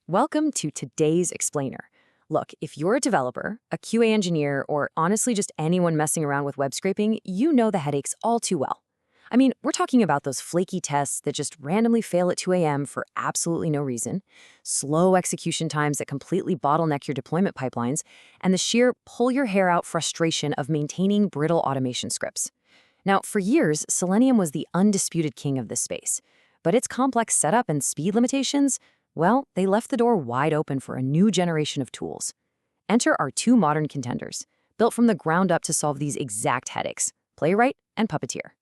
Welcome to today's explainer. Look, if you're a developer, a QA engineer, or honestly just anyone messing around with web scraping, you know the headaches all too well. I mean, we're talking about those flaky tests that just randomly fail at 2 a.m. for absolutely no reason, slow execution times that completely bottleneck your deployment pipelines, and the sheer pull-your-hair-out frustration of maintaining brittle automation scripts. Now, for years, Selenium was the undisputed king of this space, but its complex setup and speed limitations, well, they left the door wide open for a new generation of tools. Enter our two modern contenders, built from the ground up to solve these exact headaches, Playwright and Puppeteer.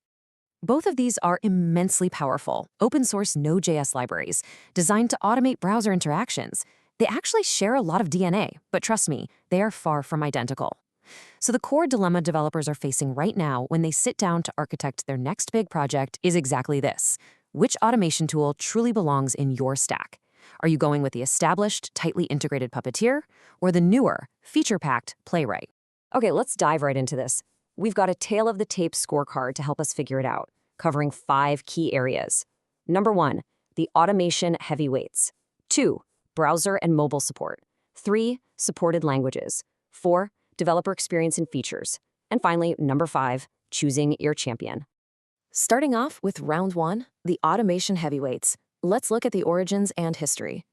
Both of these are immensely powerful, open-source Node.js libraries designed to automate browser interactions. They actually share a lot of DNA, but trust me, they are far from identical. So the core dilemma developers are facing right now when they sit down to architect their next big project is exactly this. Which automation tool truly belongs in your stack? Are you going with the established, tightly integrated Puppeteer or the newer, feature-packed Playwright? Okay, let's dive right into this. We've got a tail-of-the-tape scorecard to help us figure it out, covering 5 key areas. Number 1, the automation heavyweights. 2, browser and mobile support. 3, supported languages. 4, developer experience and features. And finally, number 5, choosing your champion. Starting off with round 1, the automation heavyweights. Let's look at the origins and history.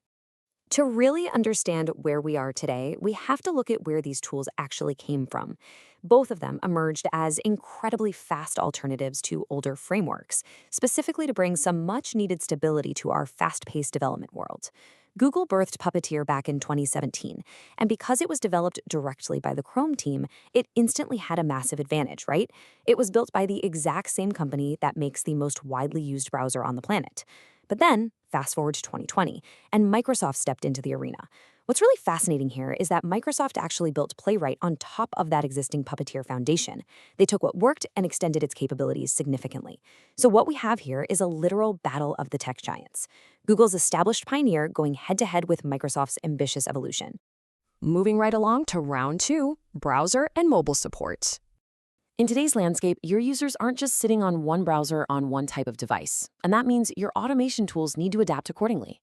To really understand where we are today, we have to look at where these tools actually came from. Both of them emerged as incredibly fast alternatives to older frameworks, specifically to bring some much-needed stability to our fast-paced development world. Google birthed Puppeteer back in 2017, and because it was developed directly by the Chrome team, it instantly had a massive advantage, right? It was built by the exact same company that makes the most widely used browser on the planet. But then, fast forward to 2020, and Microsoft stepped into the arena. What's really fascinating here is that Microsoft actually built Playwright on top of that existing Puppeteer foundation. They took what worked and extended its capabilities significantly. So what we have here is a literal battle of the tech giants. Google's established pioneer going head-to-head with Microsoft's ambitious evolution. Moving right along to round 2, browser and mobile support. In today's landscape, your users aren't just sitting on one browser on one type of device, and that means your automation tools need to adapt accordingly.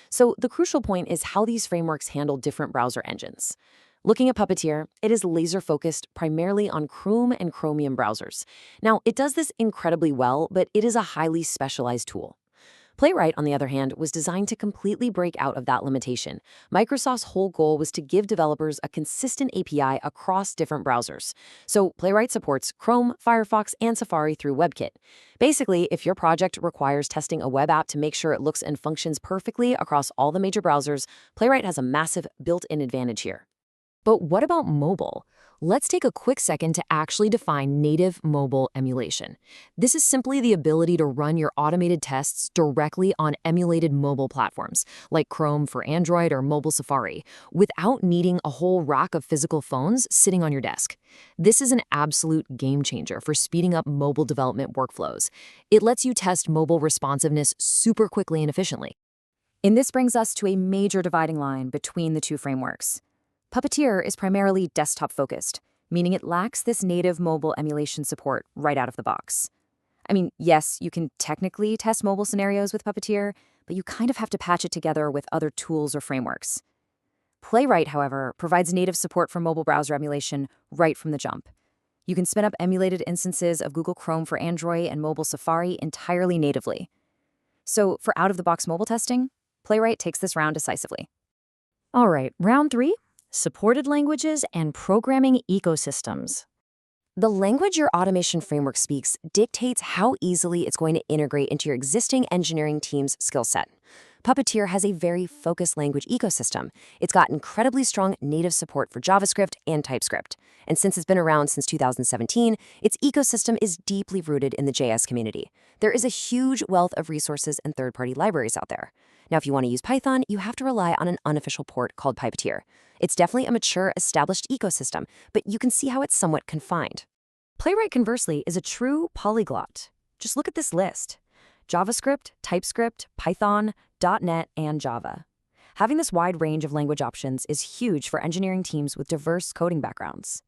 So the crucial point is how these frameworks handle different browser engines. Looking at Puppeteer, it is laser-focused primarily on Chrome and Chromium browsers. Now, it does this incredibly well, but it is a highly specialized tool. Playwright, on the other hand, was designed to completely break out of that limitation. Microsoft's whole goal was to give developers a consistent API across different browsers. So Playwright supports Chrome, Firefox, and Safari through WebKit. Basically, if your project requires testing a web app to make sure it looks and functions perfectly across all the major browsers, Playwright has a massive built-in advantage here. But what about mobile? Let's take a quick second to actually define native mobile emulation. This is simply the ability to run your automated tests directly on emulated mobile platforms, like Chrome for Android or mobile Safari, without needing a whole rack of physical phones sitting on your desk. This is an absolute game changer for speeding up mobile development workflows. It lets you test mobile responsiveness super quickly and efficiently. And this brings us to a major dividing line between the two frameworks. Puppeteer is primarily desktop-focused, meaning it lacks this native mobile emulation support right out of the box. I mean, yes, you can technically test mobile scenarios with Puppeteer, but you kind of have to patch it together with other tools or frameworks. Playwright, however, provides native support for mobile browser emulation right from the jump. You can spin up emulated instances of Google Chrome for Android and mobile Safari entirely natively. So for out-of-the-box mobile testing, Playwright takes this round decisively. All right, round 3. Supported languages and programming ecosystems. The language your automation framework speaks dictates how easily it's going to integrate into your existing engineering team's skill set. Puppeteer has a very focused language ecosystem. It's got incredibly strong native support for JavaScript and TypeScript. And since it's been around since 2017, its ecosystem is deeply rooted in the JS community. There is a huge wealth of resources and third-party libraries out there. Now, if you want to use Python, you have to rely on an unofficial port called Puppeteer. It's definitely a mature, established ecosystem, but you can see how it's somewhat confined. Playwright, conversely, is a true polyglot. Just look at this list: JavaScript, TypeScript, Python, .NET, and Java. Having this wide range of language options is huge for engineering teams with diverse coding backgrounds.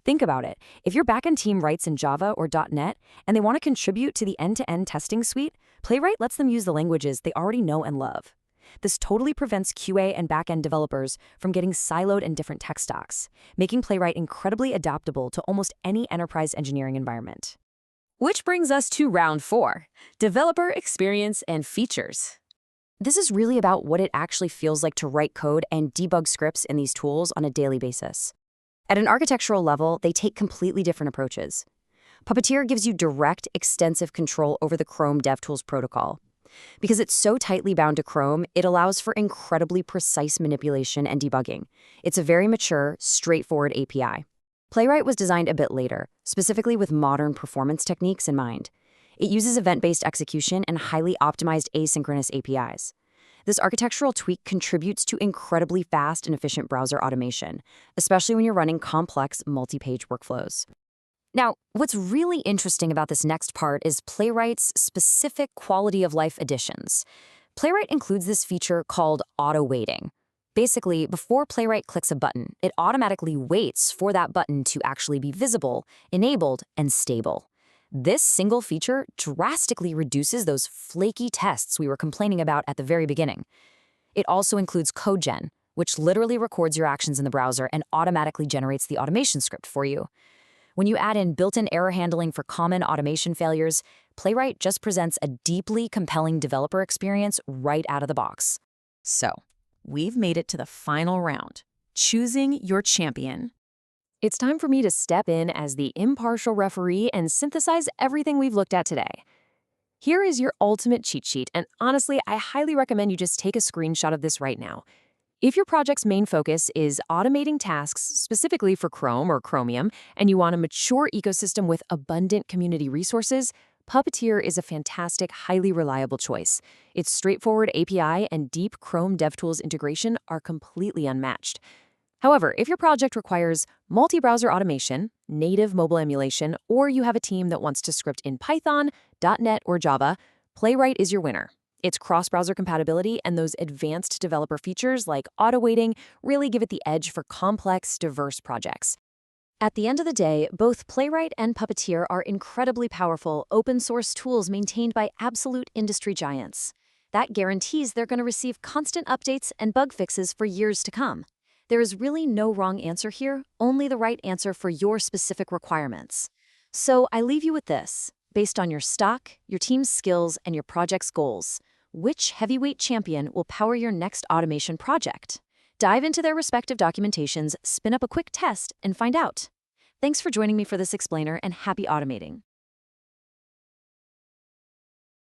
Think about it. If your backend team writes in Java or .NET and they want to contribute to the end-to-end testing suite, Playwright lets them use the languages they already know and love. This totally prevents QA and back-end developers from getting siloed in different tech stacks, making Playwright incredibly adaptable to almost any enterprise engineering environment. Which brings us to round 4, developer experience and features. This is really about what it actually feels like to write code and debug scripts in these tools on a daily basis. At an architectural level, they take completely different approaches. Puppeteer gives you direct, extensive control over the Chrome DevTools protocol. Because it's so tightly bound to Chrome, it allows for incredibly precise manipulation and debugging. It's a very mature, straightforward API. Playwright was designed a bit later, specifically with modern performance techniques in mind. It uses event-based execution and highly optimized asynchronous APIs. This architectural tweak contributes to incredibly fast and efficient browser automation, especially when you're running complex multi-page workflows. Now, what's really interesting about this next part is Playwright's specific quality of life additions. Playwright includes this feature called auto-waiting. Basically, before Playwright clicks a button, it automatically waits for that button to actually be visible, enabled, and stable. This single feature drastically reduces those flaky tests we were complaining about at the very beginning. It also includes code gen, which literally records your actions in the browser and automatically generates the automation script for you. When you add in built-in error handling for common automation failures, Playwright just presents a deeply compelling developer experience right out of the box. So, we've made it to the final round, choosing your champion. It's time for me to step in as the impartial referee and synthesize everything we've looked at today. Here is your ultimate cheat sheet, and honestly, I highly recommend you just take a screenshot of this right now. If your project's main focus is automating tasks specifically for Chrome or Chromium, and you want a mature ecosystem with abundant community resources, Puppeteer is a fantastic, highly reliable choice. Its straightforward API and deep Chrome DevTools integration are completely unmatched. However, if your project requires multi-browser automation, native mobile emulation, or you have a team that wants to script in Python, .NET, or Java, Playwright is your winner. Its cross-browser compatibility and those advanced developer features like auto-waiting really give it the edge for complex, diverse projects. At the end of the day, both Playwright and Puppeteer are incredibly powerful, open-source tools maintained by absolute industry giants. That guarantees they're going to receive constant updates and bug fixes for years to come. There is really no wrong answer here, only the right answer for your specific requirements. So I leave you with this. Based on your stock, your team's skills, and your project's goals, which heavyweight champion will power your next automation project? Dive into their respective documentations, spin up a quick test, and find out. Thanks for joining me for this explainer, and happy automating.